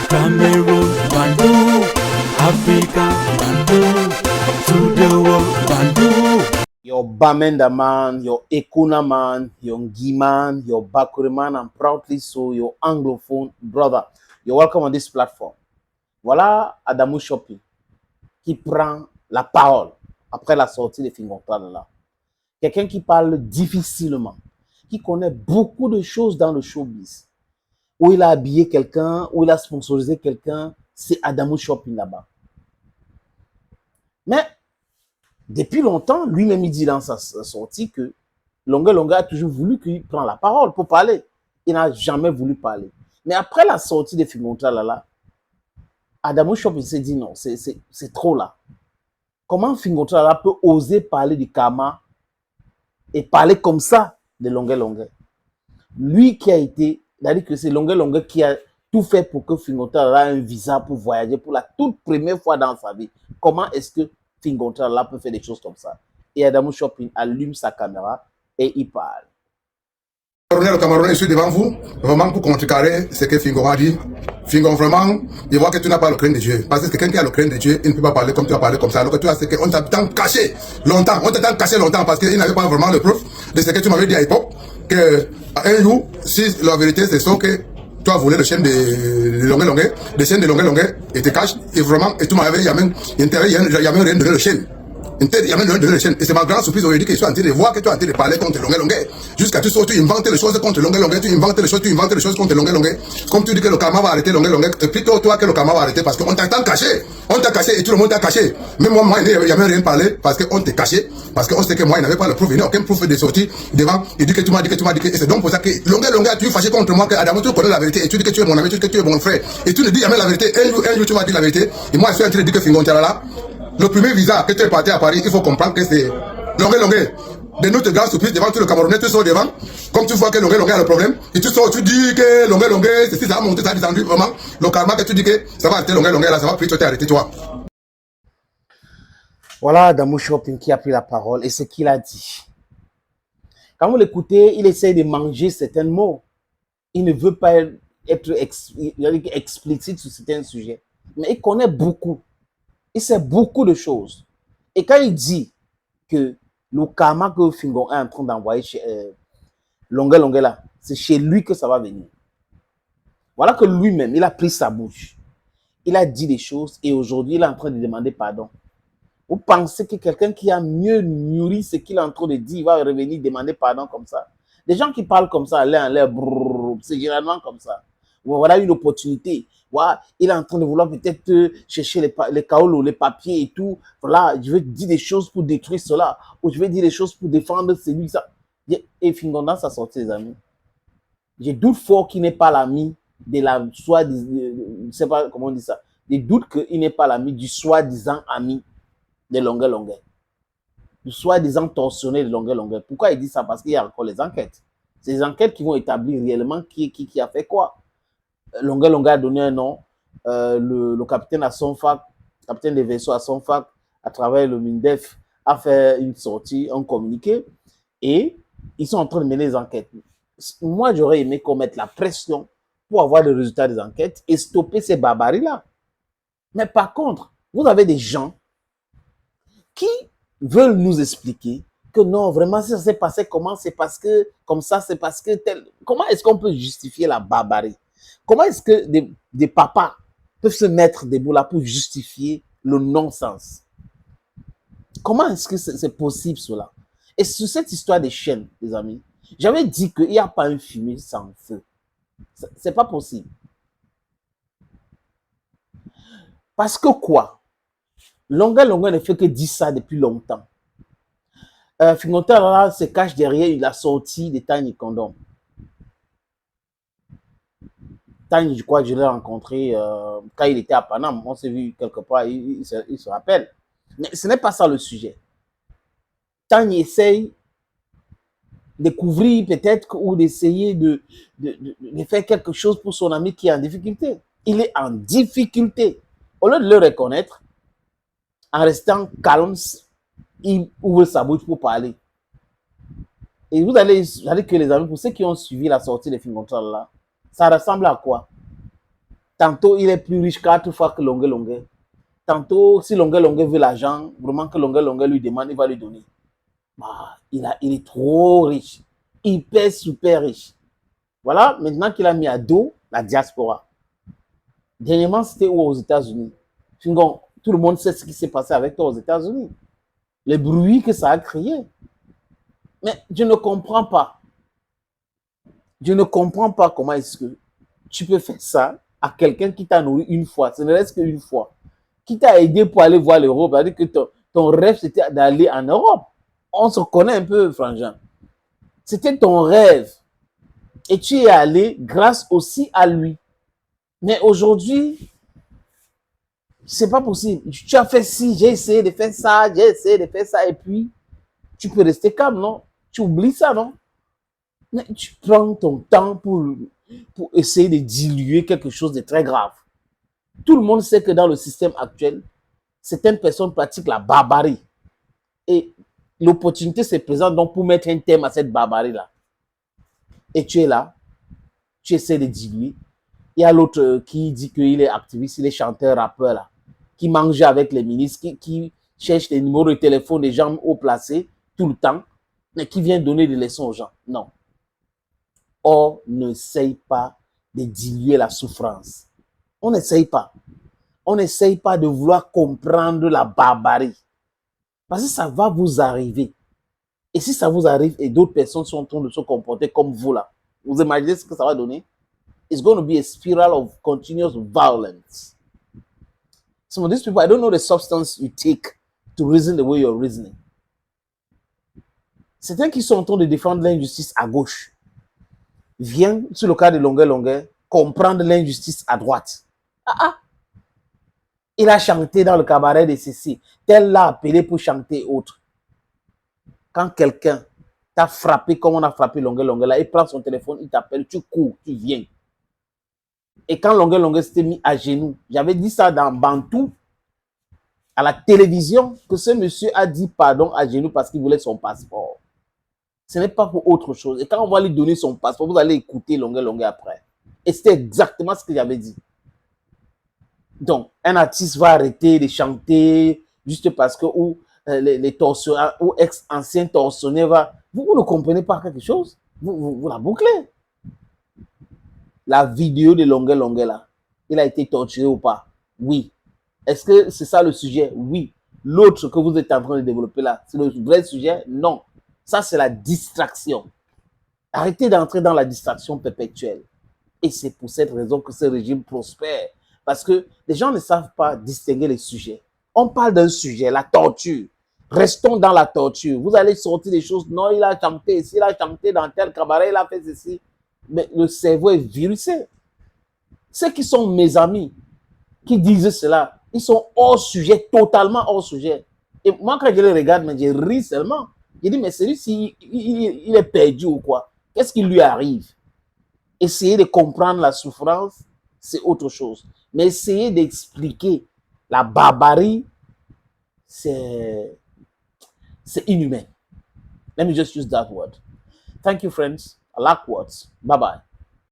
Cameroon, Bandung, Africa, Bandung, to the world, Bandung. Your Bamenda man, your Ekuna man, your Ngi man, your Bakure man, and proudly so, your Anglophone brother. You're welcome on this platform. Voilà Adamou Shopping qui prend la parole après la sortie de Fingontral là. Quelqu'un qui parle difficilement, qui connaît beaucoup de choses dans le showbiz. Où il a habillé quelqu'un, où il a sponsorisé quelqu'un, c'est Adamou Shopping là-bas. Mais depuis longtemps, lui-même il dit dans sa sortie que Longa a toujours voulu qu'il prenne la parole pour parler. Il n'a jamais voulu parler. Mais après la sortie de Fingontral là, Adamou Shopping s'est dit non, c'est trop là. Comment Fingontral peut oser parler du karma et parler comme ça de Longa? Lui qui a été, c'est-à-dire que c'est Longa qui a tout fait pour que Fingontral ait un visa pour voyager pour la toute première fois dans sa vie. Comment est-ce que Fingontral peut faire des choses comme ça? Et Adamou Shopping allume sa caméra et il parle. Le Camerounais, je suis devant vous, vraiment pour contrecarrer ce que Fingon a dit. Fingon, vraiment, il voit que tu n'as pas le crainte de Dieu. Parce que quelqu'un qui a le crainte de Dieu, il ne peut pas parler comme tu as parlé comme ça. Alors que tu as ce qu'on t'a tant caché longtemps. On t'a tant caché longtemps parce qu'il n'avait pas vraiment le preuve de ce que tu m'avais dit à l'époque. Que un jour, si la vérité c'est ça que tu as volé le chien de Longa, le chien de Longa, et te cache, et vraiment, et tu m'avais, il y a même rien donné le chien. Et c'est ma grande surprise aujourd'hui que je suis en train de voir que tu es en train de parler contre Longa. Jusqu'à tu sors, tu inventes les choses contre Longa, tu inventes les choses contre Longa. Comme tu dis que le karma va arrêter Longa, c'est plutôt toi que le karma va arrêter parce qu'on t'a tant caché. On t'a caché et tout le monde t'a caché. Même moi, il n'y a même rien parlé parce qu'on t'a caché. Parce qu'on sait que moi, il n'avait pas le proof, il n'y a aucun proof de sortie devant. Il dit que tu m'as dit que, et c'est donc pour ça que Longa, tu es fâché contre moi, que Adamo, tu connais la vérité et tu dis que tu es mon ami, tu dis que tu es mon frère. Et tu ne dis jamais la vérité. Un jour, tu m'as dit la vérité. Et moi, je suis en train de dire que Fingontral là. Le premier visa que tu es parti à Paris, il faut comprendre que c'est Longa. De notre grande surprise devant tout le Camerounais, tu sors devant, comme tu vois que Longa a le problème, et tu sors, tu dis que Longa, c'est ça a monté, ça a descendu, vraiment, le karma que tu dis que ça va arrêter Longa là, ça va plus te arrêter toi. Voilà Adamou Shopping qui a pris la parole et ce qu'il a dit. Quand vous l'écoutez, il essaie de manger certains mots. Il ne veut pas être explicite sur certains sujets. Mais il connaît beaucoup. Il sait beaucoup de choses. Et quand il dit que le karma que Fingon est en train d'envoyer chez Longa là, c'est chez lui que ça va venir. Voilà que lui-même, il a pris sa bouche. Il a dit des choses et aujourd'hui, il est en train de demander pardon. Vous pensez que quelqu'un qui a mieux nourri ce qu'il est en train de dire, il va revenir demander pardon comme ça? Des gens qui parlent comme ça, l'air en l'air, c'est généralement comme ça. Voilà une opportunité. Voilà, il est en train de vouloir peut-être chercher les kaolos, les papiers et tout. Voilà, je vais dire des choses pour détruire cela. Ou je vais dire des choses pour défendre celui, ça. Et Fingon dans sa sortie, les amis. J'ai doute fort qu'il n'est pas l'ami de la soi-disant, je ne sais pas comment on dit ça. J'ai doute qu'il n'est pas l'ami du soi-disant ami de Longa. Du soi-disant torsionné de Longa. Pourquoi il dit ça? Parce qu'il y a encore les enquêtes. C'est les enquêtes qui vont établir réellement qui a fait quoi. Longa a donné un nom. Le capitaine à son fac, capitaine des vaisseaux à son fac, à travers le MINDEF, a fait une sortie, un communiqué. Et ils sont en train de mener les enquêtes. Moi, j'aurais aimé qu'on mette la pression pour avoir le résultat des enquêtes et stopper ces barbaries-là. Mais par contre, vous avez des gens qui veulent nous expliquer que non, vraiment, si ça s'est passé comment, c'est parce que, comme ça, c'est parce que tel. Comment est-ce qu'on peut justifier la barbarie? Comment est-ce que des papas peuvent se mettre debout là pour justifier le non-sens? Comment est-ce que c'est possible cela? Et sur cette histoire des chaînes, les amis, j'avais dit qu'il n'y a pas une fumée sans feu. C'est pas possible. Parce que quoi? Longa ne fait que dire ça depuis longtemps. Fingontral se cache derrière la sortie de Tiny Condom. Tiny, je crois que je l'ai rencontré quand il était à Paname. On s'est vu quelque part, il se rappelle. Mais ce n'est pas ça le sujet. Tiny essaye de couvrir peut-être ou d'essayer de faire quelque chose pour son ami qui est en difficulté. Il est en difficulté. Au lieu de le reconnaître, en restant calme, il ouvre sa bouche pour parler. Et vous allez que les amis, pour ceux qui ont suivi la sortie de Fingontral là, ça ressemble à quoi? Tantôt, il est plus riche 4 fois que Longue Longue. Tantôt, si Longue Longue veut l'argent, vraiment que Longue Longue lui demande, il va lui donner. Bah, il est trop riche. Hyper, super riche. Voilà, maintenant qu'il a mis à dos la diaspora. Dernièrement, c'était où aux États-Unis? Fingon, tout le monde sait ce qui s'est passé avec toi aux États-Unis. Le bruit que ça a créé. Mais je ne comprends pas. Je ne comprends pas comment est-ce que tu peux faire ça à quelqu'un qui t'a nourri une fois. Ce ne reste qu'une fois. Qui t'a aidé pour aller voir l'Europe. C'est-à-dire que ton rêve, c'était d'aller en Europe. On se connaît un peu, Frangin. C'était ton rêve. Et tu es allé grâce aussi à lui. Mais aujourd'hui, c'est pas possible. Tu as fait ci, j'ai essayé de faire ça, j'ai essayé de faire ça, et puis tu peux rester calme, non? Tu oublies ça, non? Mais tu prends ton temps pour essayer de diluer quelque chose de très grave. Tout le monde sait que dans le système actuel, certaines personnes pratiquent la barbarie. Et l'opportunité se présente donc pour mettre un thème à cette barbarie-là. Et tu es là, tu essaies de diluer. Il y a l'autre qui dit qu'il est activiste, il est chanteur, rappeur, là, qui mange avec les ministres, qui cherche les numéros de téléphone des gens haut placés tout le temps, mais qui vient donner des leçons aux gens. Non. On n'essaye pas de diluer la souffrance. On n'essaye pas. On n'essaye pas de vouloir comprendre la barbarie. Parce que ça va vous arriver. Et si ça vous arrive et d'autres personnes sont en train de se comporter comme vous là, vous imaginez ce que ça va donner? It's going to be a spiral of continuous violence. Some of these people, I don't know the substance you take to reason the way you're reasoning. Certains qui sont en train de défendre l'injustice à gauche viennent, sur le cas de Longue Longue, comprendre l'injustice à droite. Il a chanté dans le cabaret de ceci. Tel l'a appelé pour chanter autre. Quand quelqu'un t'a frappé comme on a frappé Longue Longue, là, il prend son téléphone, il t'appelle, tu cours, tu viens. Et quand Longue Longue s'était mis à genoux, j'avais dit ça dans Bantou, à la télévision, que ce monsieur a dit pardon à genoux parce qu'il voulait son passeport. Ce n'est pas pour autre chose. Et quand on va lui donner son passeport, vous allez écouter Longue Longue après. Et c'était exactement ce que j'avais dit. Donc, un artiste va arrêter de chanter juste parce que ou les tortionnaires ou ex-anciens tortionnaires vous ne comprenez pas quelque chose, vous la bouclez. La vidéo de Longue Longue là, il a été torturé ou pas? Oui. Est-ce que c'est ça le sujet? Oui. L'autre que vous êtes en train de développer là, c'est le vrai sujet? Non. Ça, c'est la distraction. Arrêtez d'entrer dans la distraction perpétuelle. Et c'est pour cette raison que ce régime prospère. Parce que les gens ne savent pas distinguer les sujets. On parle d'un sujet, la torture. Restons dans la torture. Vous allez sortir des choses. Non, il a chanté ici, il a chanté dans tel cabaret, il a fait ceci. Mais le cerveau est virusé. Ceux qui sont mes amis, qui disent cela, ils sont hors sujet, totalement hors sujet. Et moi, quand je les regarde, mais je ris seulement. Je dis, mais celui-ci, il est perdu ou quoi? Qu'est-ce qui lui arrive? Essayer de comprendre la souffrance, c'est autre chose. Mais essayer d'expliquer la barbarie, c'est inhumain. Let me just use that word. Thank you, friends. I like words. Bye-bye.